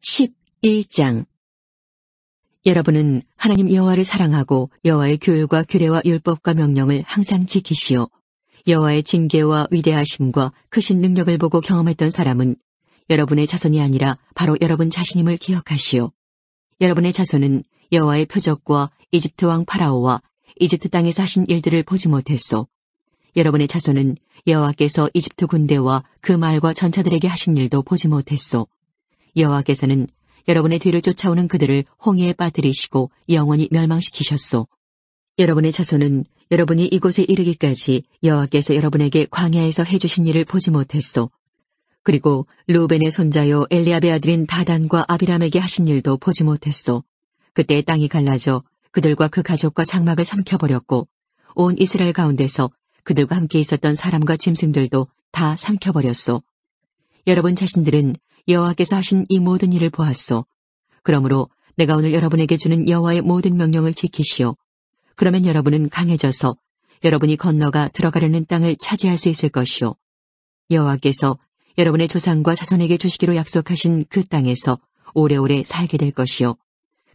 11장. 여러분은 하나님 여호와를 사랑하고 여호와의 규율과 규례와 율법과 명령을 항상 지키시오. 여호와의 징계와 위대하심과 크신 능력을 보고 경험했던 사람은 여러분의 자손이 아니라 바로 여러분 자신임을 기억하시오. 여러분의 자손은 여호와의 표적과 이집트 왕 파라오와 이집트 땅에서 하신 일들을 보지 못했소. 여러분의 자손은 여호와께서 이집트 군대와 그 말과 전차들에게 하신 일도 보지 못했소. 여호와께서는 여러분의 뒤를 쫓아오는 그들을 홍해에 빠뜨리시고 영원히 멸망시키셨소. 여러분의 자손은 여러분이 이곳에 이르기까지 여호와께서 여러분에게 광야에서 해주신 일을 보지 못했소. 그리고 루벤의 손자요 엘리압의 아들인 다단과 아비람에게 하신 일도 보지 못했소. 그때 땅이 갈라져 그들과 그 가족과 장막을 삼켜버렸고 온 이스라엘 가운데서 그들과 함께 있었던 사람과 짐승들도 다 삼켜버렸소. 여러분 자신들은 여호와께서 하신 이 모든 일을 보았소. 그러므로 내가 오늘 여러분에게 주는 여호와의 모든 명령을 지키시오. 그러면 여러분은 강해져서 여러분이 건너가 들어가려는 땅을 차지할 수 있을 것이오. 여호와께서 여러분의 조상과 자손에게 주시기로 약속하신 그 땅에서 오래오래 살게 될 것이오.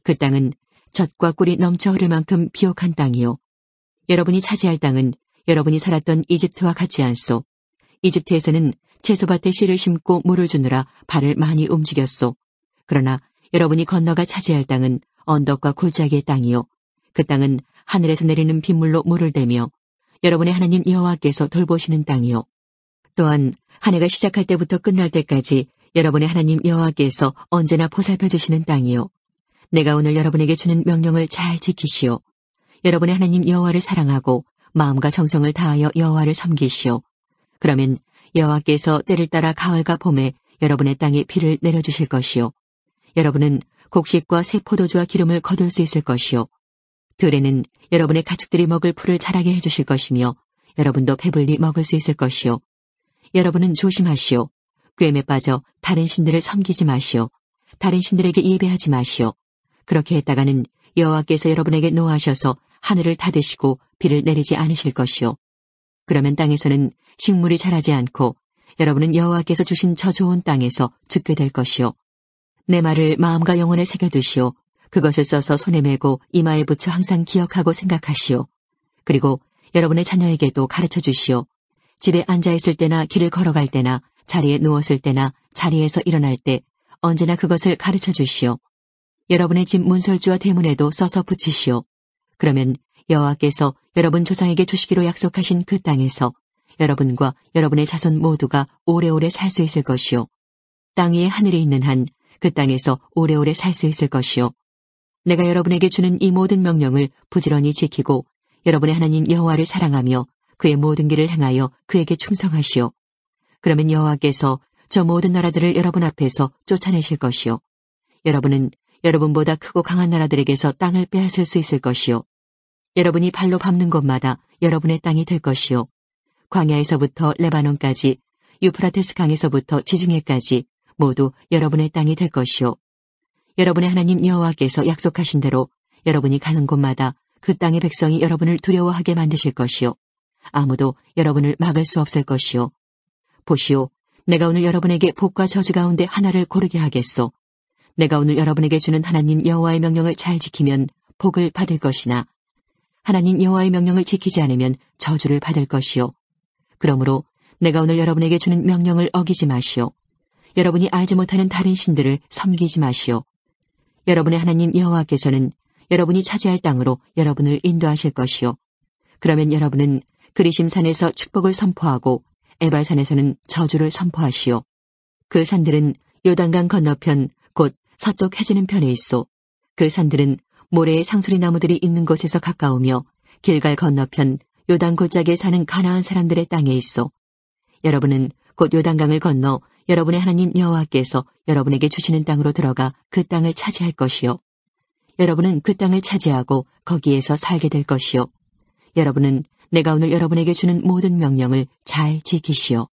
그 땅은 젖과 꿀이 넘쳐 흐를 만큼 비옥한 땅이오. 여러분이 차지할 땅은 여러분이 살았던 이집트와 같지 않소. 이집트에서는 채소밭에 씨를 심고 물을 주느라 발을 많이 움직였소. 그러나 여러분이 건너가 차지할 땅은 언덕과 골짜기의 땅이요. 그 땅은 하늘에서 내리는 빗물로 물을 대며 여러분의 하나님 여호와께서 돌보시는 땅이요. 또한 한 해가 시작할 때부터 끝날 때까지 여러분의 하나님 여호와께서 언제나 보살펴 주시는 땅이요. 내가 오늘 여러분에게 주는 명령을 잘 지키시오. 여러분의 하나님 여호와를 사랑하고 마음과 정성을 다하여 여호와를 섬기시오. 그러면 여호와께서 때를 따라 가을과 봄에 여러분의 땅에 비를 내려주실 것이요. 여러분은 곡식과 새 포도주와 기름을 거둘 수 있을 것이요. 들에는 여러분의 가축들이 먹을 풀을 자라게 해주실 것이며 여러분도 배불리 먹을 수 있을 것이요. 여러분은 조심하시오. 꾀에 빠져 다른 신들을 섬기지 마시오. 다른 신들에게 예배하지 마시오. 그렇게 했다가는 여호와께서 여러분에게 노하셔서 하늘을 닫으시고 비를 내리지 않으실 것이요. 그러면 땅에서는 식물이 자라지 않고 여러분은 여호와께서 주신 저 좋은 땅에서 죽게 될 것이요. 내 말을 마음과 영혼에 새겨두시오. 그것을 써서 손에 메고 이마에 붙여 항상 기억하고 생각하시오. 그리고 여러분의 자녀에게도 가르쳐 주시오. 집에 앉아있을 때나 길을 걸어갈 때나 자리에 누웠을 때나 자리에서 일어날 때 언제나 그것을 가르쳐 주시오. 여러분의 집 문설주와 대문에도 써서 붙이시오. 그러면 여호와께서 여러분 조상에게 주시기로 약속하신 그 땅에서 여러분과 여러분의 자손 모두가 오래오래 살 수 있을 것이요. 땅 위에 하늘이 있는 한 그 땅에서 오래오래 살 수 있을 것이요. 내가 여러분에게 주는 이 모든 명령을 부지런히 지키고 여러분의 하나님 여호와를 사랑하며 그의 모든 길을 행하여 그에게 충성하시오. 그러면 여호와께서 저 모든 나라들을 여러분 앞에서 쫓아내실 것이요. 여러분은 여러분보다 크고 강한 나라들에게서 땅을 빼앗을 수 있을 것이요. 여러분이 발로 밟는 곳마다 여러분의 땅이 될 것이요. 광야에서부터 레바논까지 유프라테스 강에서부터 지중해까지 모두 여러분의 땅이 될 것이요. 여러분의 하나님 여호와께서 약속하신 대로 여러분이 가는 곳마다 그 땅의 백성이 여러분을 두려워하게 만드실 것이요. 아무도 여러분을 막을 수 없을 것이요. 보시오, 내가 오늘 여러분에게 복과 저주 가운데 하나를 고르게 하겠소. 내가 오늘 여러분에게 주는 하나님 여호와의 명령을 잘 지키면 복을 받을 것이나 하나님 여호와의 명령을 지키지 않으면 저주를 받을 것이요. 그러므로 내가 오늘 여러분에게 주는 명령을 어기지 마시오. 여러분이 알지 못하는 다른 신들을 섬기지 마시오. 여러분의 하나님 여호와께서는 여러분이 차지할 땅으로 여러분을 인도하실 것이요. 그러면 여러분은 그리심산에서 축복을 선포하고 에발산에서는 저주를 선포하시오. 그 산들은 요단강 건너편 곧 서쪽 해지는 편에 있소. 그 산들은 모래의 상수리 나무들이 있는 곳에서 가까우며 길갈 건너편 요단 골짜기에 사는 가나안 사람들의 땅에 있소. 여러분은 곧 요단강을 건너 여러분의 하나님 여호와께서 여러분에게 주시는 땅으로 들어가 그 땅을 차지할 것이요. 여러분은 그 땅을 차지하고 거기에서 살게 될 것이요. 여러분은 내가 오늘 여러분에게 주는 모든 명령을 잘 지키시오.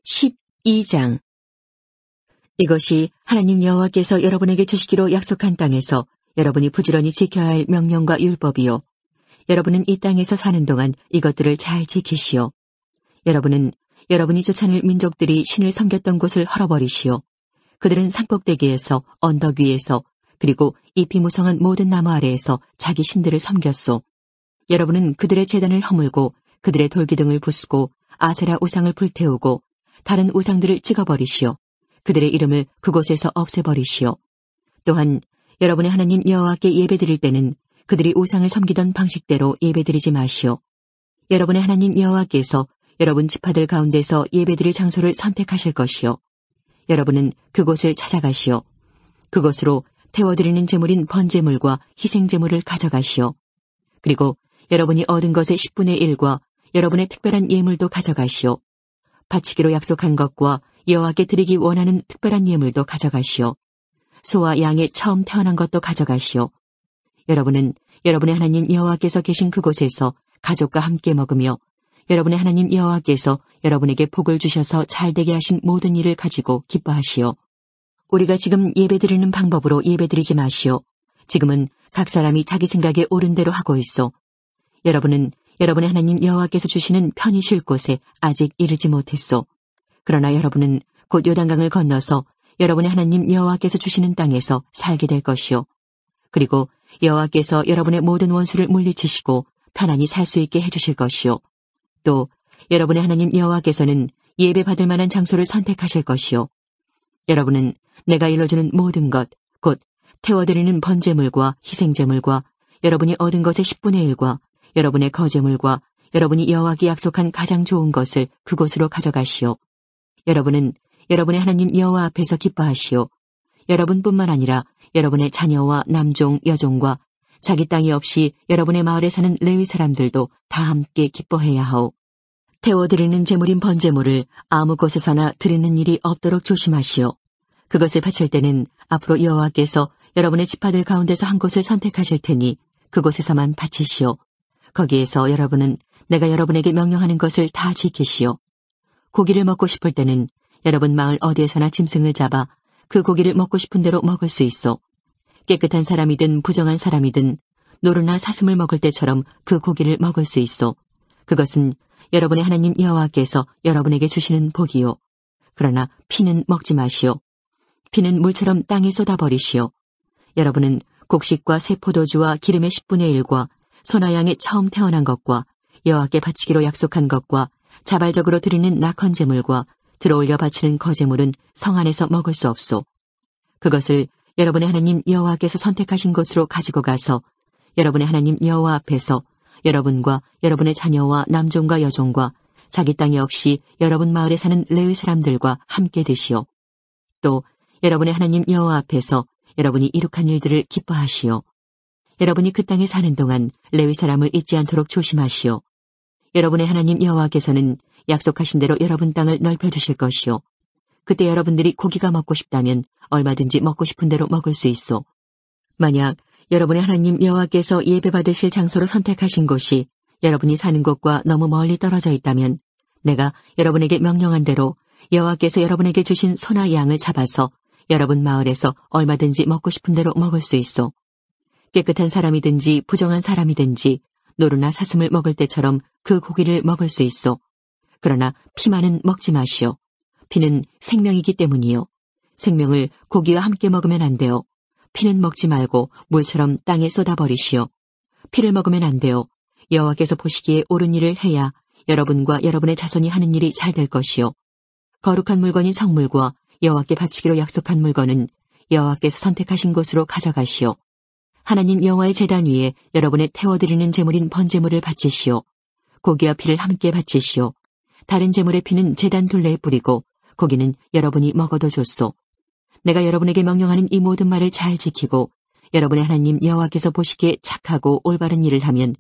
12장. 이것이 하나님 여호와께서 여러분에게 주시기로 약속한 땅에서 여러분이 부지런히 지켜야 할 명령과 율법이요. 여러분은 이 땅에서 사는 동안 이것들을 잘 지키시오. 여러분은 여러분이 쫓아낼 민족들이 신을 섬겼던 곳을 헐어버리시오. 그들은 산꼭대기에서 언덕 위에서 그리고 잎이 무성한 모든 나무 아래에서 자기 신들을 섬겼소. 여러분은 그들의 제단을 허물고 그들의 돌기둥을 부수고 아세라 우상을 불태우고 다른 우상들을 찍어버리시오. 그들의 이름을 그곳에서 없애버리시오. 또한 여러분의 하나님 여호와께 예배드릴 때는 그들이 우상을 섬기던 방식대로 예배드리지 마시오. 여러분의 하나님 여호와께서 여러분 지파들 가운데서 예배드릴 장소를 선택하실 것이요. 여러분은 그곳을 찾아가시오. 그곳으로 태워드리는 제물인 번제물과 희생제물을 가져가시오. 그리고 여러분이 얻은 것의 10분의 1과 여러분의 특별한 예물도 가져가시오. 바치기로 약속한 것과 여호와께 드리기 원하는 특별한 예물도 가져가시오. 소와 양의 처음 태어난 것도 가져가시오. 여러분은 여러분의 하나님 여호와께서 계신 그곳에서 가족과 함께 먹으며 여러분의 하나님 여호와께서 여러분에게 복을 주셔서 잘되게 하신 모든 일을 가지고 기뻐하시오. 우리가 지금 예배드리는 방법으로 예배드리지 마시오. 지금은 각 사람이 자기 생각에 옳은 대로 하고 있어. 여러분은 여러분의 하나님 여호와께서 주시는 편히 쉴 곳에 아직 이르지 못했소. 그러나 여러분은 곧 요단강을 건너서 여러분의 하나님 여호와께서 주시는 땅에서 살게 될 것이요. 그리고 여호와께서 여러분의 모든 원수를 물리치시고 편안히 살 수 있게 해주실 것이요. 또 여러분의 하나님 여호와께서는 예배받을 만한 장소를 선택하실 것이요. 여러분은 내가 일러주는 모든 것, 곧 태워드리는 번제물과 희생제물과 여러분이 얻은 것의 10분의 1과 여러분의 거제물과 여러분이 여호와께 약속한 가장 좋은 것을 그곳으로 가져가시오. 여러분은 여러분의 하나님 여호와 앞에서 기뻐하시오. 여러분뿐만 아니라 여러분의 자녀와 남종, 여종과 자기 땅이 없이 여러분의 마을에 사는 레위 사람들도 다 함께 기뻐해야 하오. 태워드리는 제물인 번제물을 아무 곳에서나 드리는 일이 없도록 조심하시오. 그것을 바칠 때는 앞으로 여호와께서 여러분의 지파들 가운데서 한 곳을 선택하실 테니 그곳에서만 바치시오. 거기에서 여러분은 내가 여러분에게 명령하는 것을 다 지키시오. 고기를 먹고 싶을 때는 여러분 마을 어디에서나 짐승을 잡아 그 고기를 먹고 싶은 대로 먹을 수 있어. 깨끗한 사람이든 부정한 사람이든 노루나 사슴을 먹을 때처럼 그 고기를 먹을 수 있어. 그것은 여러분의 하나님 여호와께서 여러분에게 주시는 복이요. 그러나 피는 먹지 마시오. 피는 물처럼 땅에 쏟아버리시오. 여러분은 곡식과 새 포도주와 기름의 10분의 1과 소나 양의 처음 태어난 것과 여호와께 바치기로 약속한 것과 자발적으로 드리는 낙헌제물과 들어올려 바치는 거제물은 성 안에서 먹을 수 없소. 그것을 여러분의 하나님 여호와께서 선택하신 곳으로 가지고 가서 여러분의 하나님 여호와 앞에서 여러분과 여러분의 자녀와 남종과 여종과 자기 땅이 없이 여러분 마을에 사는 레위 사람들과 함께 드시오. 또 여러분의 하나님 여호와 앞에서 여러분이 이룩한 일들을 기뻐하시오. 여러분이 그 땅에 사는 동안 레위 사람을 잊지 않도록 조심하시오. 여러분의 하나님 여호와께서는 약속하신 대로 여러분 땅을 넓혀주실 것이오. 그때 여러분들이 고기가 먹고 싶다면 얼마든지 먹고 싶은 대로 먹을 수 있어. 만약 여러분의 하나님 여호와께서 예배받으실 장소로 선택하신 곳이 여러분이 사는 곳과 너무 멀리 떨어져 있다면 내가 여러분에게 명령한 대로 여호와께서 여러분에게 주신 소나 양을 잡아서 여러분 마을에서 얼마든지 먹고 싶은 대로 먹을 수 있어. 깨끗한 사람이든지 부정한 사람이든지 노루나 사슴을 먹을 때처럼 그 고기를 먹을 수 있어. 그러나 피만은 먹지 마시오. 피는 생명이기 때문이요. 생명을 고기와 함께 먹으면 안 돼요. 피는 먹지 말고 물처럼 땅에 쏟아버리시오. 피를 먹으면 안 돼요. 여호와께서 보시기에 옳은 일을 해야 여러분과 여러분의 자손이 하는 일이 잘 될 것이요. 거룩한 물건인 성물과 여호와께 바치기로 약속한 물건은 여호와께서 선택하신 곳으로 가져가시오. 하나님 여호와의 제단 위에 여러분의 태워드리는 제물인 번제물을 바치시오. 고기와 피를 함께 바치시오. 다른 제물의 피는 제단 둘레에 뿌리고 고기는 여러분이 먹어도 좋소. 내가 여러분에게 명령하는 이 모든 말을 잘 지키고 여러분의 하나님 여호와께서 보시기에 착하고 올바른 일을 하면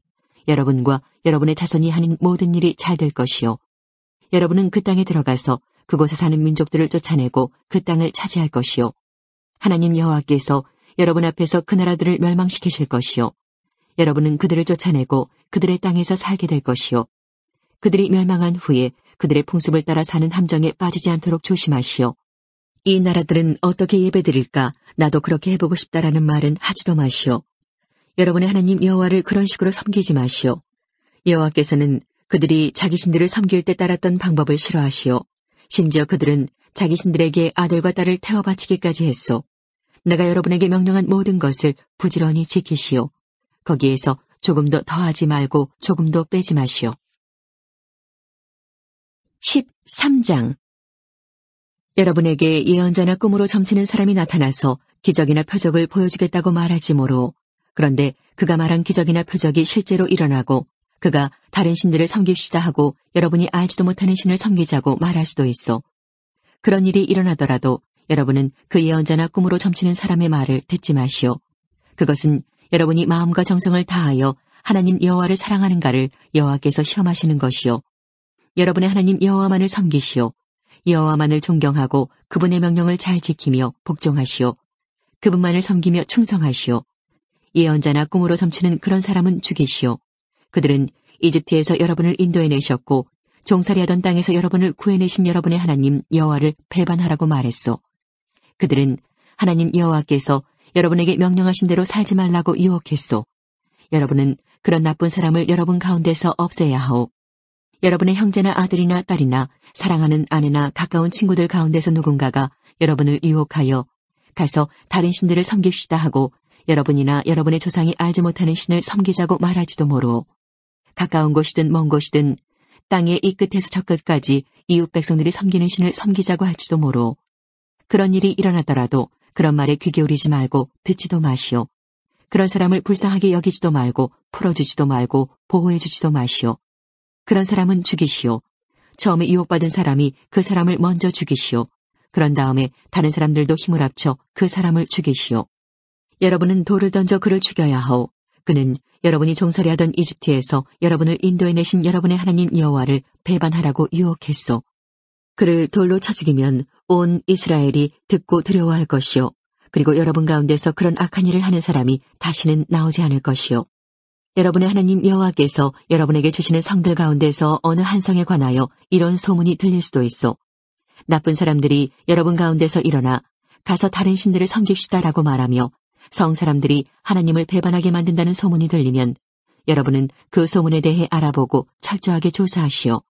여러분과 여러분의 자손이 하는 모든 일이 잘 될 것이요. 여러분은 그 땅에 들어가서 그곳에 사는 민족들을 쫓아내고 그 땅을 차지할 것이요. 하나님 여호와께서 여러분 앞에서 그 나라들을 멸망시키실 것이요. 여러분은 그들을 쫓아내고 그들의 땅에서 살게 될 것이요. 그들이 멸망한 후에 그들의 풍습을 따라 사는 함정에 빠지지 않도록 조심하시오. 이 나라들은 어떻게 예배드릴까? 나도 그렇게 해보고 싶다라는 말은 하지도 마시오. 여러분의 하나님 여호와를 그런 식으로 섬기지 마시오. 여호와께서는 그들이 자기 신들을 섬길 때 따랐던 방법을 싫어하시오. 심지어 그들은 자기 신들에게 아들과 딸을 태워 바치기까지 했소. 내가 여러분에게 명령한 모든 것을 부지런히 지키시오. 거기에서 조금도 더하지 말고 조금도 빼지 마시오. 13장. 여러분에게 예언자나 꿈으로 점치는 사람이 나타나서 기적이나 표적을 보여주겠다고 말하지 모로. 그런데 그가 말한 기적이나 표적이 실제로 일어나고 그가 다른 신들을 섬깁시다 하고 여러분이 알지도 못하는 신을 섬기자고 말할 수도 있어. 그런 일이 일어나더라도 여러분은 그 예언자나 꿈으로 점치는 사람의 말을 듣지 마시오. 그것은 여러분이 마음과 정성을 다하여 하나님 여호와를 사랑하는가를 여호와께서 시험하시는 것이요. 여러분의 하나님 여호와만을 섬기시오. 여호와만을 존경하고 그분의 명령을 잘 지키며 복종하시오. 그분만을 섬기며 충성하시오. 예언자나 꿈으로 점치는 그런 사람은 죽이시오. 그들은 이집트에서 여러분을 인도해내셨고 종살이하던 땅에서 여러분을 구해내신 여러분의 하나님 여호와를 배반하라고 말했소. 그들은 하나님 여호와께서 여러분에게 명령하신 대로 살지 말라고 유혹했소. 여러분은 그런 나쁜 사람을 여러분 가운데서 없애야 하오. 여러분의 형제나 아들이나 딸이나 사랑하는 아내나 가까운 친구들 가운데서 누군가가 여러분을 유혹하여 가서 다른 신들을 섬깁시다 하고 여러분이나 여러분의 조상이 알지 못하는 신을 섬기자고 말할지도 모르오. 가까운 곳이든 먼 곳이든 땅의 이 끝에서 저 끝까지 이웃 백성들이 섬기는 신을 섬기자고 할지도 모르오. 그런 일이 일어나더라도 그런 말에 귀 기울이지 말고 듣지도 마시오. 그런 사람을 불쌍하게 여기지도 말고 풀어주지도 말고 보호해주지도 마시오. 그런 사람은 죽이시오. 처음에 유혹받은 사람이 그 사람을 먼저 죽이시오. 그런 다음에 다른 사람들도 힘을 합쳐 그 사람을 죽이시오. 여러분은 돌을 던져 그를 죽여야 하오. 그는 여러분이 종살이하던 이집트에서 여러분을 인도해내신 여러분의 하나님 여호와를 배반하라고 유혹했소. 그를 돌로 쳐 죽이면 온 이스라엘이 듣고 두려워할 것이요. 그리고 여러분 가운데서 그런 악한 일을 하는 사람이 다시는 나오지 않을 것이요. 여러분의 하나님 여호와께서 여러분에게 주시는 성들 가운데서 어느 한 성에 관하여 이런 소문이 들릴 수도 있어. 나쁜 사람들이 여러분 가운데서 일어나 가서 다른 신들을 섬깁시다라고 말하며 성 사람들이 하나님을 배반하게 만든다는 소문이 들리면 여러분은 그 소문에 대해 알아보고 철저하게 조사하시오.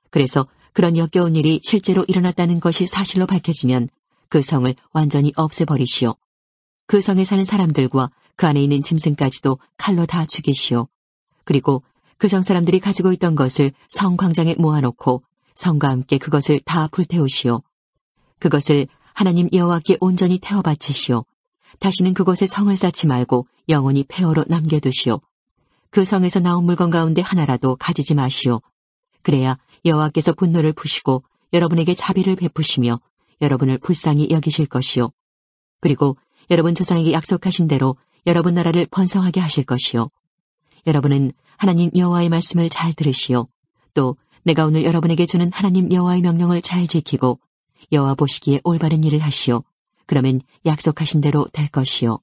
그래서 그런 역겨운 일이 실제로 일어났다는 것이 사실로 밝혀지면 그 성을 완전히 없애버리시오. 그 성에 사는 사람들과 그 안에 있는 짐승까지도 칼로 다 죽이시오. 그리고 그 성 사람들이 가지고 있던 것을 성 광장에 모아놓고 성과 함께 그것을 다 불태우시오. 그것을 하나님 여호와께 온전히 태워 바치시오. 다시는 그곳에 성을 쌓지 말고 영원히 폐허로 남겨두시오. 그 성에서 나온 물건 가운데 하나라도 가지지 마시오. 그래야 여호와께서 분노를 푸시고 여러분에게 자비를 베푸시며 여러분을 불쌍히 여기실 것이요. 그리고 여러분 조상에게 약속하신 대로 여러분 나라를 번성하게 하실 것이요. 여러분은 하나님 여호와의 말씀을 잘 들으시오. 또 내가 오늘 여러분에게 주는 하나님 여호와의 명령을 잘 지키고 여호와 보시기에 올바른 일을 하시오. 그러면 약속하신 대로 될 것이요.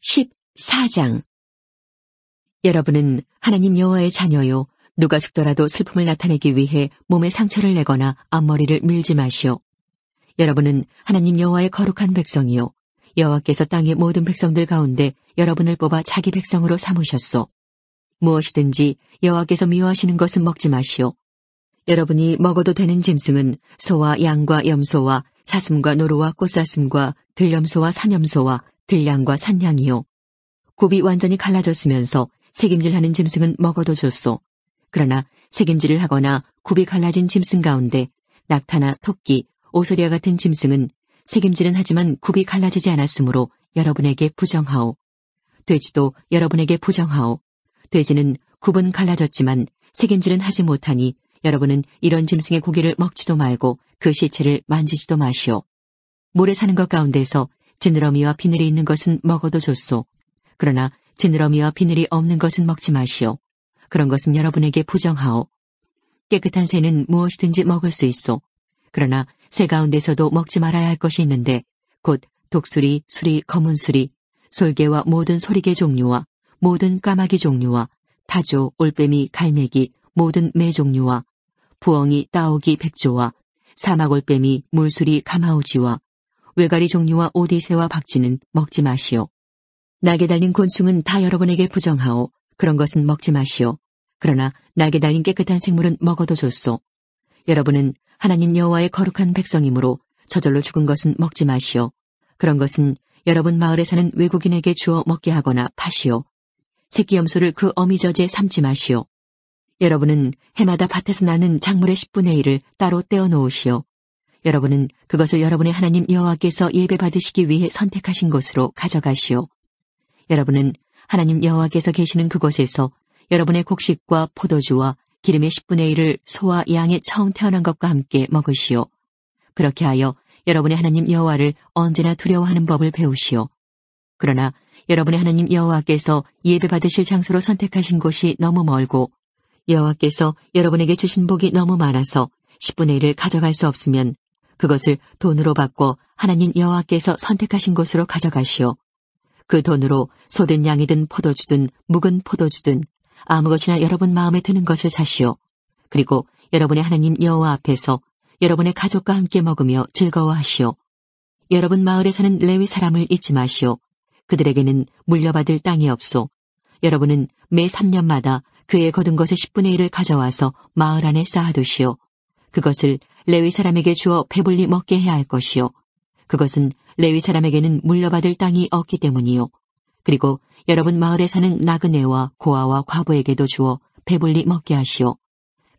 14장. 여러분은 하나님 여호와의 자녀요. 누가 죽더라도 슬픔을 나타내기 위해 몸에 상처를 내거나 앞머리를 밀지 마시오. 여러분은 하나님 여호와의 거룩한 백성이요. 여호와께서 땅의 모든 백성들 가운데 여러분을 뽑아 자기 백성으로 삼으셨소. 무엇이든지 여호와께서 미워하시는 것은 먹지 마시오. 여러분이 먹어도 되는 짐승은 소와 양과 염소와 사슴과 노루와 꽃사슴과 들염소와 산염소와 들양과 산양이요. 굽이 완전히 갈라졌으면서 새김질하는 짐승은 먹어도 좋소. 그러나 새김질을 하거나 굽이 갈라진 짐승 가운데 낙타나 토끼, 오소리와 같은 짐승은 새김질은 하지만 굽이 갈라지지 않았으므로 여러분에게 부정하오. 돼지도 여러분에게 부정하오. 돼지는 굽은 갈라졌지만 새김질은 하지 못하니 여러분은 이런 짐승의 고기를 먹지도 말고 그 시체를 만지지도 마시오. 물에 사는 것 가운데서 지느러미와 비늘이 있는 것은 먹어도 좋소. 그러나 지느러미와 비늘이 없는 것은 먹지 마시오. 그런 것은 여러분에게 부정하오. 깨끗한 새는 무엇이든지 먹을 수 있소. 그러나 새 가운데서도 먹지 말아야 할 것이 있는데 곧 독수리, 수리, 검은수리, 솔개와 모든 소리개 종류와 모든 까마귀 종류와 타조, 올빼미, 갈매기, 모든 매 종류와 부엉이, 따오기, 백조와 사막올빼미, 물수리, 가마우지와 외가리 종류와 오디새와 박쥐는 먹지 마시오. 날개 달린 곤충은 다 여러분에게 부정하오. 그런 것은 먹지 마시오. 그러나 날개 달린 깨끗한 생물은 먹어도 좋소. 여러분은 하나님 여호와의 거룩한 백성이므로 저절로 죽은 것은 먹지 마시오. 그런 것은 여러분 마을에 사는 외국인에게 주어 먹게 하거나 파시오. 새끼 염소를 그 어미젖에 삼지 마시오. 여러분은 해마다 밭에서 나는 작물의 10분의 1을 따로 떼어 놓으시오. 여러분은 그것을 여러분의 하나님 여호와께서 예배받으시기 위해 선택하신 곳으로 가져가시오. 여러분은 하나님 여호와께서 계시는 그곳에서 여러분의 곡식과 포도주와 기름의 10분의 1을 소와 양의 처음 태어난 것과 함께 먹으시오. 그렇게 하여 여러분의 하나님 여호와를 언제나 두려워하는 법을 배우시오. 그러나 여러분의 하나님 여호와께서 예배받으실 장소로 선택하신 곳이 너무 멀고 여호와께서 여러분에게 주신 복이 너무 많아서 10분의 1을 가져갈 수 없으면 그것을 돈으로 바꿔 하나님 여호와께서 선택하신 곳으로 가져가시오. 그 돈으로 소든 양이든 포도주든 묵은 포도주든 아무것이나 여러분 마음에 드는 것을 사시오. 그리고 여러분의 하나님 여호와 앞에서 여러분의 가족과 함께 먹으며 즐거워하시오. 여러분 마을에 사는 레위 사람을 잊지 마시오. 그들에게는 물려받을 땅이 없소. 여러분은 매 3년마다 그의 거둔 것의 10분의 1을 가져와서 마을 안에 쌓아두시오. 그것을 레위 사람에게 주어 배불리 먹게 해야 할 것이요. 그것은 레위 사람에게는 물려받을 땅이 없기 때문이요. 그리고 여러분 마을에 사는 나그네와 고아와 과부에게도 주어 배불리 먹게 하시오.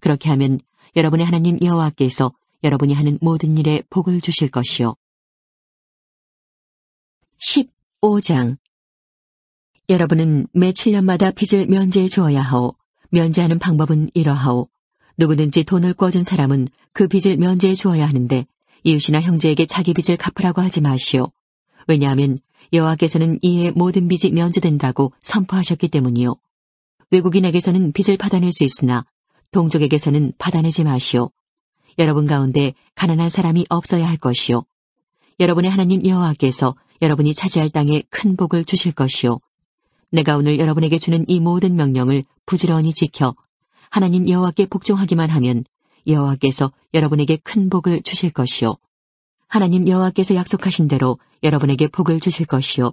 그렇게 하면 여러분의 하나님 여호와께서 여러분이 하는 모든 일에 복을 주실 것이요. 15장 여러분은 매 7년마다 빚을 면제해 주어야 하오. 면제하는 방법은 이러하오. 누구든지 돈을 꿔준 사람은 그 빚을 면제해 주어야 하는데 이웃이나 형제에게 자기 빚을 갚으라고 하지 마시오. 왜냐하면 여호와께서는 이에 모든 빚이 면제된다고 선포하셨기 때문이요. 외국인에게서는 빚을 받아낼 수 있으나 동족에게서는 받아내지 마시오. 여러분 가운데 가난한 사람이 없어야 할 것이요. 여러분의 하나님 여호와께서 여러분이 차지할 땅에 큰 복을 주실 것이요. 내가 오늘 여러분에게 주는 이 모든 명령을 부지런히 지켜 하나님 여호와께 복종하기만 하면 여호와께서 여러분에게 큰 복을 주실 것이요. 하나님 여호와께서 약속하신 대로 여러분에게 복을 주실 것이요.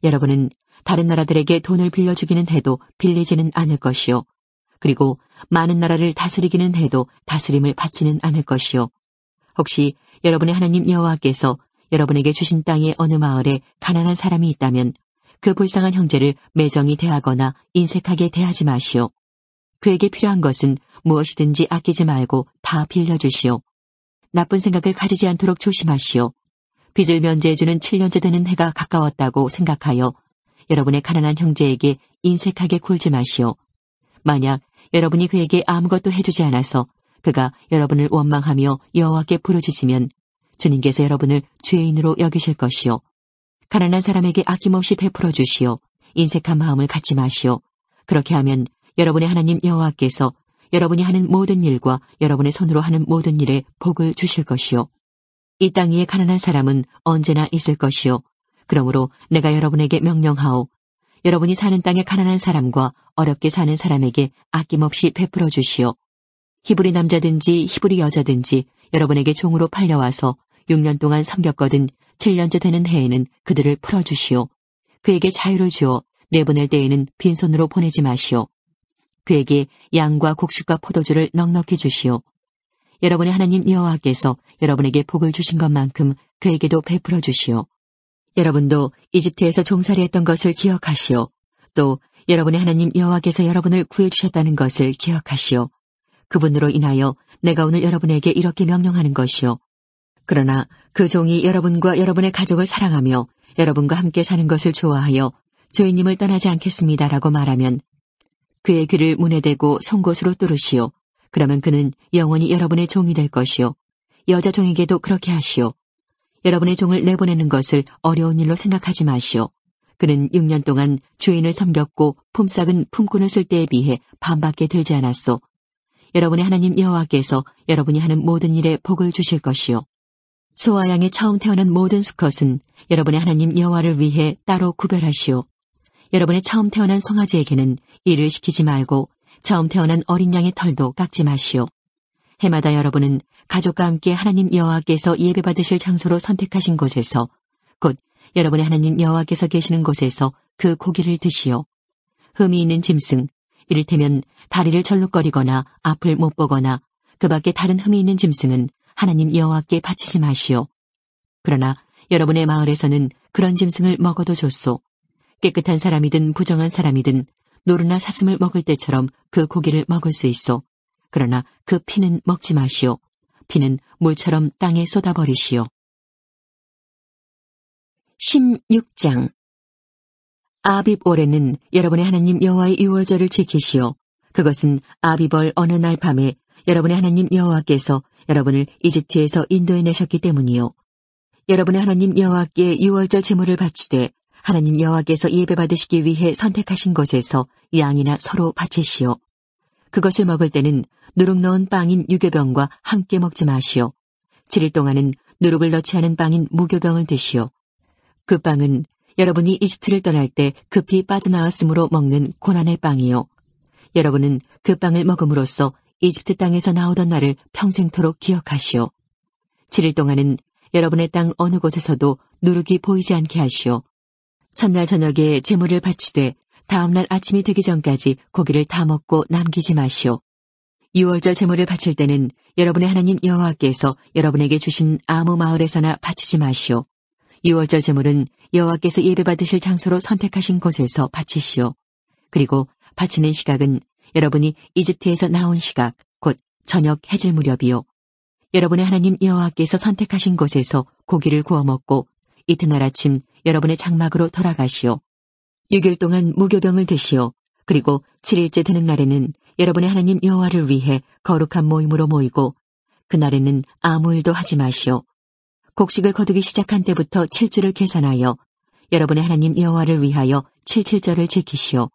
여러분은 다른 나라들에게 돈을 빌려주기는 해도 빌리지는 않을 것이요. 그리고 많은 나라를 다스리기는 해도 다스림을 받지는 않을 것이요. 혹시 여러분의 하나님 여호와께서 여러분에게 주신 땅의 어느 마을에 가난한 사람이 있다면 그 불쌍한 형제를 매정히 대하거나 인색하게 대하지 마시오. 그에게 필요한 것은 무엇이든지 아끼지 말고 다 빌려주시오. 나쁜 생각을 가지지 않도록 조심하시오. 빚을 면제해주는 7년째 되는 해가 가까웠다고 생각하여 여러분의 가난한 형제에게 인색하게 굴지 마시오. 만약 여러분이 그에게 아무것도 해주지 않아서 그가 여러분을 원망하며 여호와께 부르짖으면 주님께서 여러분을 죄인으로 여기실 것이요. 가난한 사람에게 아낌없이 베풀어 주시오. 인색한 마음을 갖지 마시오. 그렇게 하면 여러분의 하나님 여호와께서 여러분이 하는 모든 일과 여러분의 손으로 하는 모든 일에 복을 주실 것이요. 이 땅 위에 가난한 사람은 언제나 있을 것이요. 그러므로 내가 여러분에게 명령하오. 여러분이 사는 땅에 가난한 사람과 어렵게 사는 사람에게 아낌없이 베풀어 주시오. 히브리 남자든지 히브리 여자든지 여러분에게 종으로 팔려와서 6년 동안 섬겼거든 7년째 되는 해에는 그들을 풀어주시오. 그에게 자유를 주어 내보낼 때에는 빈손으로 보내지 마시오. 그에게 양과 곡식과 포도주를 넉넉히 주시오. 여러분의 하나님 여호와께서 여러분에게 복을 주신 것만큼 그에게도 베풀어 주시오. 여러분도 이집트에서 종살이했던 것을 기억하시오. 또 여러분의 하나님 여호와께서 여러분을 구해주셨다는 것을 기억하시오. 그분으로 인하여 내가 오늘 여러분에게 이렇게 명령하는 것이요. 그러나 그 종이 여러분과 여러분의 가족을 사랑하며 여러분과 함께 사는 것을 좋아하여 주인님을 떠나지 않겠습니다라고 말하면 그의 귀를 문에 대고 송곳으로 뚫으시오. 그러면 그는 영원히 여러분의 종이 될 것이요. 여자 종에게도 그렇게 하시오. 여러분의 종을 내보내는 것을 어려운 일로 생각하지 마시오. 그는 6년 동안 주인을 섬겼고 품삯은 품꾼을 쓸 때에 비해 반밖에 들지 않았소. 여러분의 하나님 여호와께서 여러분이 하는 모든 일에 복을 주실 것이요. 소와 양의 처음 태어난 모든 수컷은 여러분의 하나님 여호와를 위해 따로 구별하시오. 여러분의 처음 태어난 송아지에게는 일을 시키지 말고 처음 태어난 어린 양의 털도 깎지 마시오. 해마다 여러분은 가족과 함께 하나님 여호와께서 예배받으실 장소로 선택하신 곳에서 곧 여러분의 하나님 여호와께서 계시는 곳에서 그 고기를 드시오. 흠이 있는 짐승, 이를테면 다리를 절룩거리거나 앞을 못 보거나 그 밖에 다른 흠이 있는 짐승은 하나님 여호와께 바치지 마시오. 그러나 여러분의 마을에서는 그런 짐승을 먹어도 좋소. 깨끗한 사람이든 부정한 사람이든 노루나 사슴을 먹을 때처럼 그 고기를 먹을 수 있소. 그러나 그 피는 먹지 마시오. 피는 물처럼 땅에 쏟아버리시오. 16장 아빕 올해는 여러분의 하나님 여호와의 유월절을 지키시오. 그것은 아비벌 어느 날 밤에 여러분의 하나님 여호와께서 여러분을 이집트에서 인도해내셨기 때문이요. 여러분의 하나님 여호와께 유월절 제물을 바치되 하나님 여호와께서 예배받으시기 위해 선택하신 곳에서 양이나 서로 바치시오. 그것을 먹을 때는 누룩 넣은 빵인 유교병과 함께 먹지 마시오. 7일 동안은 누룩을 넣지 않은 빵인 무교병을 드시오. 그 빵은 여러분이 이집트를 떠날 때 급히 빠져나왔으므로 먹는 고난의 빵이요. 여러분은 그 빵을 먹음으로써 이집트 땅에서 나오던 날을 평생토록 기억하시오. 7일 동안은 여러분의 땅 어느 곳에서도 누룩이 보이지 않게 하시오. 첫날 저녁에 제물을 바치되 다음날 아침이 되기 전까지 고기를 다 먹고 남기지 마시오. 유월절 제물을 바칠 때는 여러분의 하나님 여호와께서 여러분에게 주신 아무 마을에서나 바치지 마시오. 유월절 제물은 여호와께서 예배받으실 장소로 선택하신 곳에서 바치시오. 그리고 바치는 시각은 여러분이 이집트에서 나온 시각, 곧 저녁 해질 무렵이요. 여러분의 하나님 여호와께서 선택하신 곳에서 고기를 구워 먹고 이튿날 아침 여러분의 장막으로 돌아가시오. 6일 동안 무교병을 드시오. 그리고 7일째 되는 날에는 여러분의 하나님 여호와를 위해 거룩한 모임으로 모이고 그날에는 아무 일도 하지 마시오. 곡식을 거두기 시작한 때부터 7주를 계산하여 여러분의 하나님 여호와를 위하여 77절을 지키시오.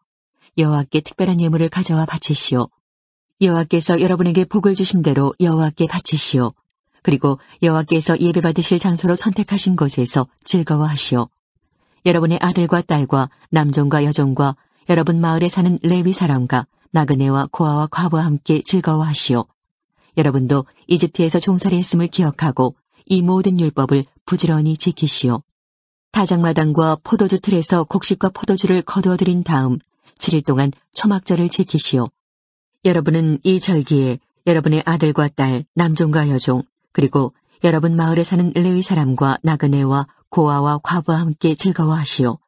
여호와께 특별한 예물을 가져와 바치시오. 여호와께서 여러분에게 복을 주신 대로 여호와께 바치시오. 그리고 여호와께서 예배받으실 장소로 선택하신 곳에서 즐거워하시오. 여러분의 아들과 딸과 남종과 여종과 여러분 마을에 사는 레위 사람과 나그네와 고아와 과부와 함께 즐거워하시오. 여러분도 이집트에서 종살이했음을 기억하고 이 모든 율법을 부지런히 지키시오. 다장마당과 포도주 틀에서 곡식과 포도주를 거두어들인 다음 7일 동안 초막절을 지키시오. 여러분은 이 절기에 여러분의 아들과 딸, 남종과 여종, 그리고 여러분 마을에 사는 레위 사람과 나그네와 고아와 과부와 함께 즐거워하시오.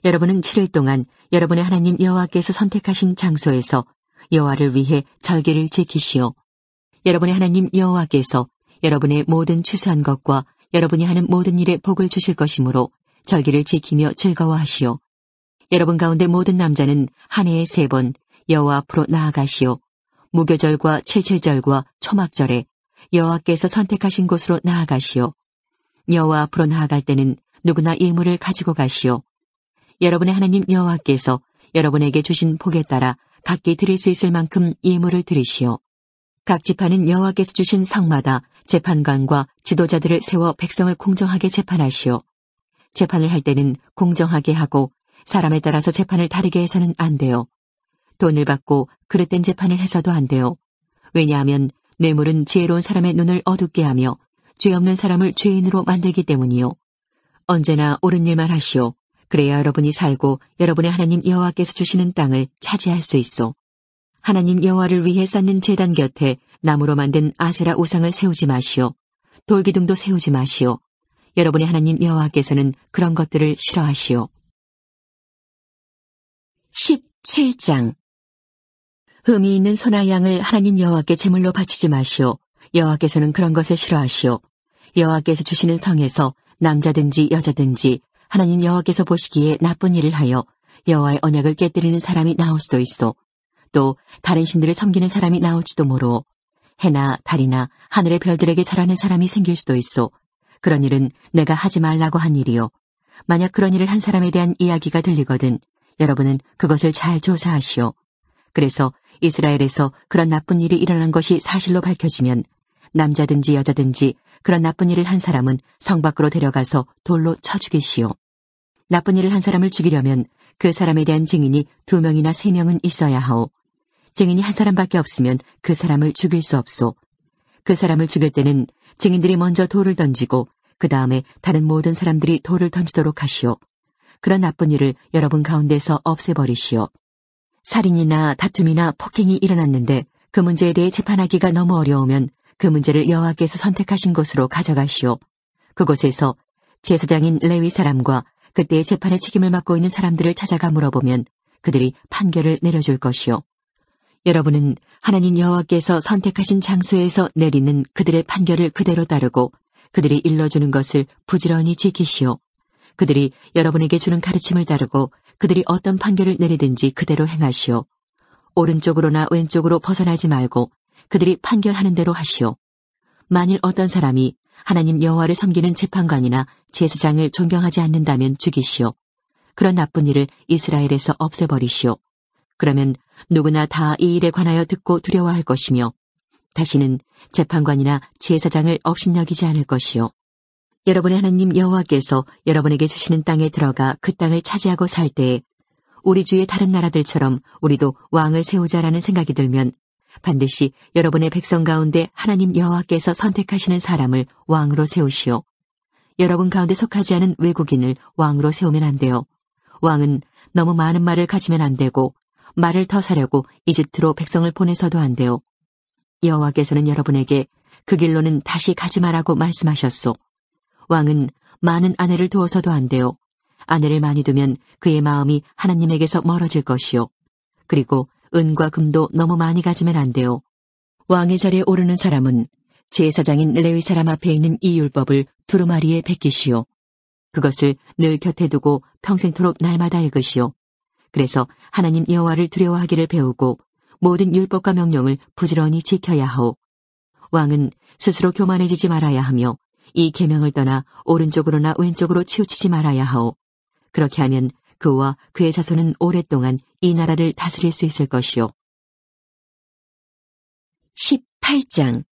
여러분은 7일 동안 여러분의 하나님 여호와께서 선택하신 장소에서 여호와를 위해 절기를 지키시오. 여러분의 하나님 여호와께서 여러분의 모든 추수한 것과 여러분이 하는 모든 일에 복을 주실 것이므로 절기를 지키며 즐거워하시오. 여러분 가운데 모든 남자는 한 해에 3번 여호와 앞으로 나아가시오. 무교절과 칠칠절과 초막절에 여호와께서 선택하신 곳으로 나아가시오. 여호와 앞으로 나아갈 때는 누구나 예물을 가지고 가시오. 여러분의 하나님 여호와께서 여러분에게 주신 복에 따라 각기 드릴 수 있을 만큼 예물을 드리시오. 각 지파는 여호와께서 주신 성마다 재판관과 지도자들을 세워 백성을 공정하게 재판하시오. 재판을 할 때는 공정하게 하고 사람에 따라서 재판을 다르게 해서는 안 돼요. 돈을 받고 그릇된 재판을 해서도 안 돼요. 왜냐하면 뇌물은 지혜로운 사람의 눈을 어둡게 하며 죄 없는 사람을 죄인으로 만들기 때문이요. 언제나 옳은 일만 하시오. 그래야 여러분이 살고 여러분의 하나님 여호와께서 주시는 땅을 차지할 수 있소. 하나님 여호와를 위해 쌓는 제단 곁에 나무로 만든 아세라 우상을 세우지 마시오. 돌기둥도 세우지 마시오. 여러분의 하나님 여호와께서는 그런 것들을 싫어하시오. 17장 흠이 있는 소나 양을 하나님 여호와께 제물로 바치지 마시오. 여호와께서는 그런 것을 싫어하시오. 여호와께서 주시는 성에서 남자든지 여자든지 하나님 여호와께서 보시기에 나쁜 일을 하여 여호와의 언약을 깨뜨리는 사람이 나올 수도 있어. 또 다른 신들을 섬기는 사람이 나올지도 모르오. 해나 달이나 하늘의 별들에게 절하는 사람이 생길 수도 있어. 그런 일은 내가 하지 말라고 한 일이요. 만약 그런 일을 한 사람에 대한 이야기가 들리거든 여러분은 그것을 잘 조사하시오. 그래서 이스라엘에서 그런 나쁜 일이 일어난 것이 사실로 밝혀지면 남자든지 여자든지 그런 나쁜 일을 한 사람은 성 밖으로 데려가서 돌로 쳐 죽이시오. 나쁜 일을 한 사람을 죽이려면 그 사람에 대한 증인이 2명이나 3명은 있어야 하오. 증인이 한 사람밖에 없으면 그 사람을 죽일 수 없소. 그 사람을 죽일 때는 증인들이 먼저 돌을 던지고 그 다음에 다른 모든 사람들이 돌을 던지도록 하시오. 그런 나쁜 일을 여러분 가운데서 없애버리시오. 살인이나 다툼이나 폭행이 일어났는데 그 문제에 대해 재판하기가 너무 어려우면 그 문제를 여호와께서 선택하신 곳으로 가져가시오. 그곳에서 제사장인 레위 사람과 그때의 재판의 책임을 맡고 있는 사람들을 찾아가 물어보면 그들이 판결을 내려줄 것이오. 여러분은 하나님 여호와께서 선택하신 장소에서 내리는 그들의 판결을 그대로 따르고 그들이 일러주는 것을 부지런히 지키시오. 그들이 여러분에게 주는 가르침을 따르고 그들이 어떤 판결을 내리든지 그대로 행하시오. 오른쪽으로나 왼쪽으로 벗어나지 말고 그들이 판결하는 대로 하시오. 만일 어떤 사람이 하나님 여호와를 섬기는 재판관이나 제사장을 존경하지 않는다면 죽이시오. 그런 나쁜 일을 이스라엘에서 없애버리시오. 그러면 누구나 다 이 일에 관하여 듣고 두려워할 것이며 다시는 재판관이나 제사장을 업신여기지 않을 것이요. 여러분의 하나님 여호와께서 여러분에게 주시는 땅에 들어가 그 땅을 차지하고 살 때에 우리 주의 다른 나라들처럼 우리도 왕을 세우자라는 생각이 들면 반드시 여러분의 백성 가운데 하나님 여호와께서 선택하시는 사람을 왕으로 세우시오. 여러분 가운데 속하지 않은 외국인을 왕으로 세우면 안 돼요. 왕은 너무 많은 말을 가지면 안 되고 말을 더 사려고 이집트로 백성을 보내서도 안 돼요. 여호와께서는 여러분에게 그 길로는 다시 가지 말라고 말씀하셨소. 왕은 많은 아내를 두어서도 안 돼요. 아내를 많이 두면 그의 마음이 하나님에게서 멀어질 것이요. 그리고 은과 금도 너무 많이 가지면 안 돼요. 왕의 자리에 오르는 사람은 제사장인 레위 사람 앞에 있는 이 율법을 두루마리에 베끼시오. 그것을 늘 곁에 두고 평생토록 날마다 읽으시오. 그래서 하나님 여호와를 두려워하기를 배우고 모든 율법과 명령을 부지런히 지켜야 하오. 왕은 스스로 교만해지지 말아야 하며 이 계명을 떠나 오른쪽으로나 왼쪽으로 치우치지 말아야 하오. 그렇게 하면 그와 그의 자손은 오랫동안 이 나라를 다스릴 수 있을 것이오. 18장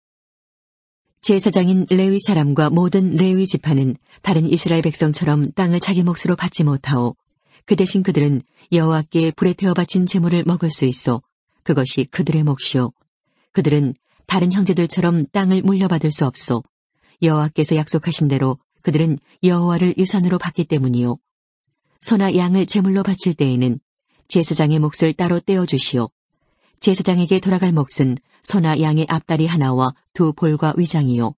제사장인 레위 사람과 모든 레위 지파는 다른 이스라엘 백성처럼 땅을 자기 몫으로 받지 못하오. 그 대신 그들은 여호와께 불에 태워 바친 제물을 먹을 수 있어. 그것이 그들의 몫이오. 그들은 다른 형제들처럼 땅을 물려받을 수 없소. 여호와께서 약속하신 대로 그들은 여호와를 유산으로 받기 때문이요. 소나 양을 제물로 바칠 때에는 제사장의 몫을 따로 떼어주시오. 제사장에게 돌아갈 몫은 소나 양의 앞다리 하나와 두 볼과 위장이요.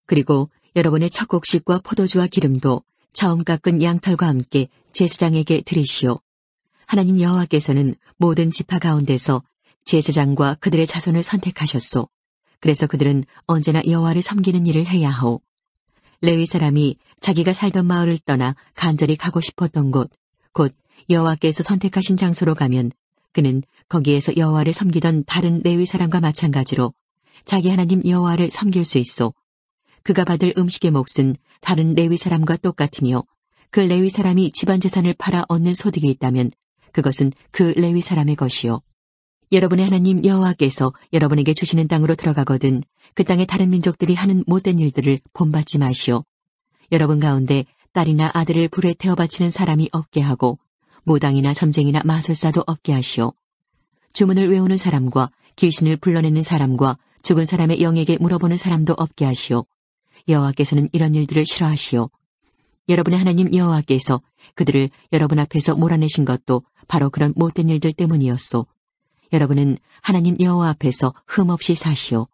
그리고 여러분의 첫 곡식과 포도주와 기름도 처음 깎은 양털과 함께 제사장에게 드리시오. 하나님 여호와께서는 모든 지파 가운데서 제사장과 그들의 자손을 선택하셨소. 그래서 그들은 언제나 여호와를 섬기는 일을 해야 하오. 레위 사람이 자기가 살던 마을을 떠나 간절히 가고 싶었던 곳, 곧 여호와께서 선택하신 장소로 가면 그는 거기에서 여호와를 섬기던 다른 레위 사람과 마찬가지로 자기 하나님 여호와를 섬길 수 있소. 그가 받을 음식의 몫은 다른 레위 사람과 똑같으며 그 레위 사람이 집안 재산을 팔아 얻는 소득이 있다면 그것은 그 레위 사람의 것이요. 여러분의 하나님 여호와께서 여러분에게 주시는 땅으로 들어가거든 그 땅의 다른 민족들이 하는 못된 일들을 본받지 마시오. 여러분 가운데 딸이나 아들을 불에 태워 바치는 사람이 없게 하고 무당이나 점쟁이나 마술사도 없게 하시오. 주문을 외우는 사람과 귀신을 불러내는 사람과 죽은 사람의 영에게 물어보는 사람도 없게 하시오. 여호와께서는 이런 일들을 싫어하시오. 여러분의 하나님 여호와께서 그들을 여러분 앞에서 몰아내신 것도 바로 그런 못된 일들 때문이었소. 여러분은 하나님 여호와 앞에서 흠없이 사시오.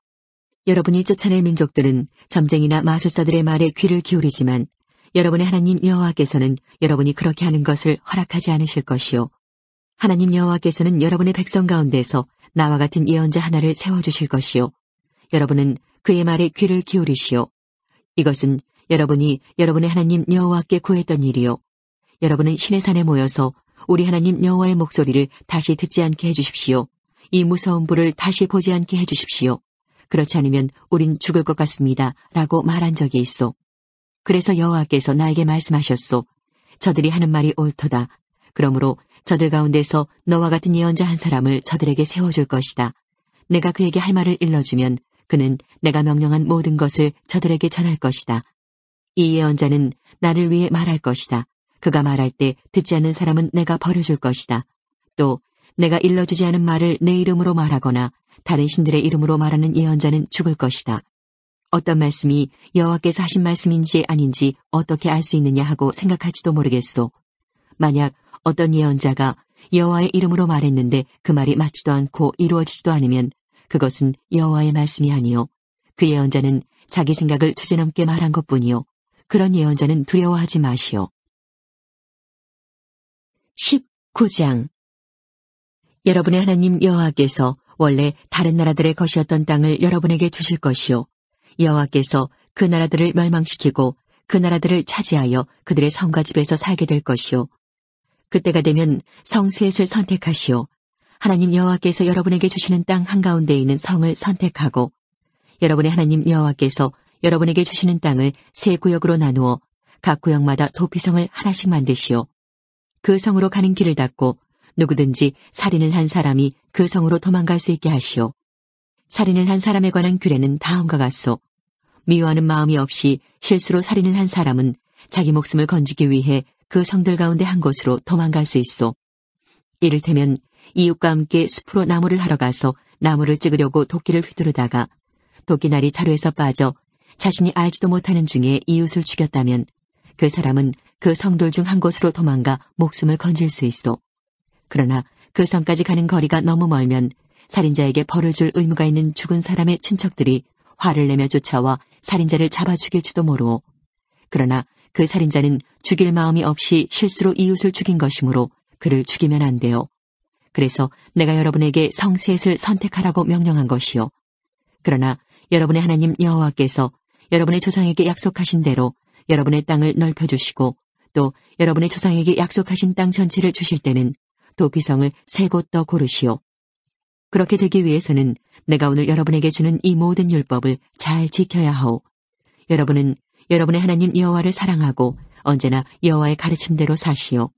여러분이 쫓아낼 민족들은 점쟁이나 마술사들의 말에 귀를 기울이지만 여러분의 하나님 여호와께서는 여러분이 그렇게 하는 것을 허락하지 않으실 것이요. 하나님 여호와께서는 여러분의 백성 가운데서 나와 같은 예언자 하나를 세워주실 것이요. 여러분은 그의 말에 귀를 기울이시오. 이것은 여러분이 여러분의 하나님 여호와께 구했던 일이요. 여러분은 신의 산에 모여서 우리 하나님 여호와의 목소리를 다시 듣지 않게 해주십시오. 이 무서운 불을 다시 보지 않게 해주십시오. 그렇지 않으면 우린 죽을 것 같습니다. 라고 말한 적이 있소. 그래서 여호와께서 나에게 말씀하셨소. 저들이 하는 말이 옳도다. 그러므로 저들 가운데서 너와 같은 예언자 한 사람을 저들에게 세워줄 것이다. 내가 그에게 할 말을 일러주면 그는 내가 명령한 모든 것을 저들에게 전할 것이다. 이 예언자는 나를 위해 말할 것이다. 그가 말할 때 듣지 않는 사람은 내가 버려줄 것이다. 또 내가 일러주지 않은 말을 내 이름으로 말하거나 다른 신들의 이름으로 말하는 예언자는 죽을 것이다. 어떤 말씀이 여호와께서 하신 말씀인지 아닌지 어떻게 알 수 있느냐 하고 생각할지도 모르겠소. 만약 어떤 예언자가 여호와의 이름으로 말했는데 그 말이 맞지도 않고 이루어지지도 않으면 그것은 여호와의 말씀이 아니요 그 예언자는 자기 생각을 주제넘게 말한 것뿐이요. 그런 예언자는 두려워하지 마시오. 19장. 여러분의 하나님 여호와께서 원래 다른 나라들의 것이었던 땅을 여러분에게 주실 것이요. 여호와께서 그 나라들을 멸망시키고 그 나라들을 차지하여 그들의 성과 집에서 살게 될 것이요. 그때가 되면 성 셋을 선택하시오. 하나님 여호와께서 여러분에게 주시는 땅 한가운데에 있는 성을 선택하고 여러분의 하나님 여호와께서 여러분에게 주시는 땅을 세 구역으로 나누어 각 구역마다 도피성을 하나씩 만드시오. 그 성으로 가는 길을 닫고 누구든지 살인을 한 사람이 그 성으로 도망갈 수 있게 하시오. 살인을 한 사람에 관한 규례는 다음과 같소. 미워하는 마음이 없이 실수로 살인을 한 사람은 자기 목숨을 건지기 위해 그 성들 가운데 한 곳으로 도망갈 수 있소. 이를테면 이웃과 함께 숲으로 나무를 하러 가서 나무를 찍으려고 도끼를 휘두르다가 도끼날이 자루에서 빠져 자신이 알지도 못하는 중에 이웃을 죽였다면 그 사람은 그 성들 중 한 곳으로 도망가 목숨을 건질 수 있소. 그러나 그 성까지 가는 거리가 너무 멀면 살인자에게 벌을 줄 의무가 있는 죽은 사람의 친척들이 화를 내며 쫓아와 살인자를 잡아 죽일지도 모르오. 그러나 그 살인자는 죽일 마음이 없이 실수로 이웃을 죽인 것이므로 그를 죽이면 안 돼요. 그래서 내가 여러분에게 성 셋을 선택하라고 명령한 것이요. 그러나 여러분의 하나님 여호와께서 여러분의 조상에게 약속하신 대로 여러분의 땅을 넓혀주시고 또 여러분의 조상에게 약속하신 땅 전체를 주실 때는 도피성을 세 곳 더 고르시오. 그렇게 되기 위해서는 내가 오늘 여러분에게 주는 이 모든 율법을 잘 지켜야 하오. 여러분은 여러분의 하나님 여호와를 사랑하고 언제나 여호와의 가르침대로 사시오.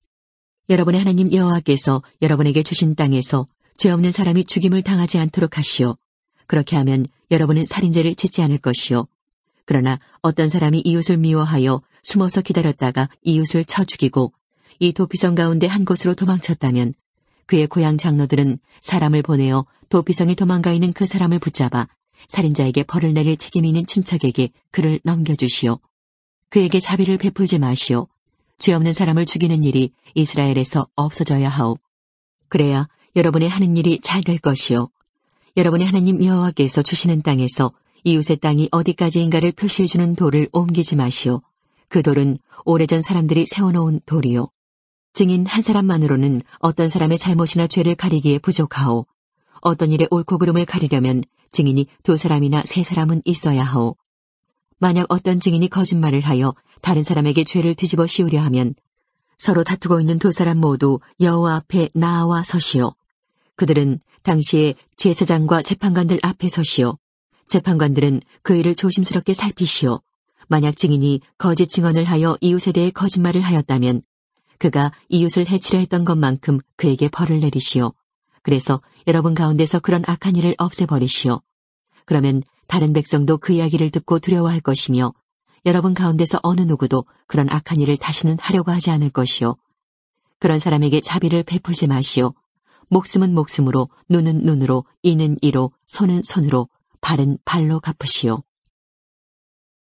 여러분의 하나님 여호와께서 여러분에게 주신 땅에서 죄 없는 사람이 죽임을 당하지 않도록 하시오. 그렇게 하면 여러분은 살인죄를 짓지 않을 것이오. 그러나 어떤 사람이 이웃을 미워하여 숨어서 기다렸다가 이웃을 쳐 죽이고 이 도피성 가운데 한 곳으로 도망쳤다면 그의 고향 장로들은 사람을 보내어 도피성에 도망가 있는 그 사람을 붙잡아 살인자에게 벌을 내릴 책임이 있는 친척에게 그를 넘겨주시오. 그에게 자비를 베풀지 마시오. 죄 없는 사람을 죽이는 일이 이스라엘에서 없어져야 하오. 그래야 여러분의 하는 일이 잘 될 것이오. 여러분의 하나님 여호와께서 주시는 땅에서 이웃의 땅이 어디까지인가를 표시해주는 돌을 옮기지 마시오. 그 돌은 오래전 사람들이 세워놓은 돌이요. 증인 한 사람만으로는 어떤 사람의 잘못이나 죄를 가리기에 부족하오. 어떤 일의 옳고 그름을 가리려면 증인이 두 사람이나 세 사람은 있어야 하오. 만약 어떤 증인이 거짓말을 하여 다른 사람에게 죄를 뒤집어 씌우려 하면 서로 다투고 있는 두 사람 모두 여호와 앞에 나와 서시오. 그들은 당시에 제사장과 재판관들 앞에 서시오. 재판관들은 그 일을 조심스럽게 살피시오. 만약 증인이 거짓 증언을 하여 이웃에 대해 거짓말을 하였다면 그가 이웃을 해치려 했던 것만큼 그에게 벌을 내리시오. 그래서 여러분 가운데서 그런 악한 일을 없애버리시오. 그러면 다른 백성도 그 이야기를 듣고 두려워할 것이며 여러분 가운데서 어느 누구도 그런 악한 일을 다시는 하려고 하지 않을 것이요. 그런 사람에게 자비를 베풀지 마시오. 목숨은 목숨으로, 눈은 눈으로, 이는 이로, 손은 손으로, 발은 발로 갚으시오.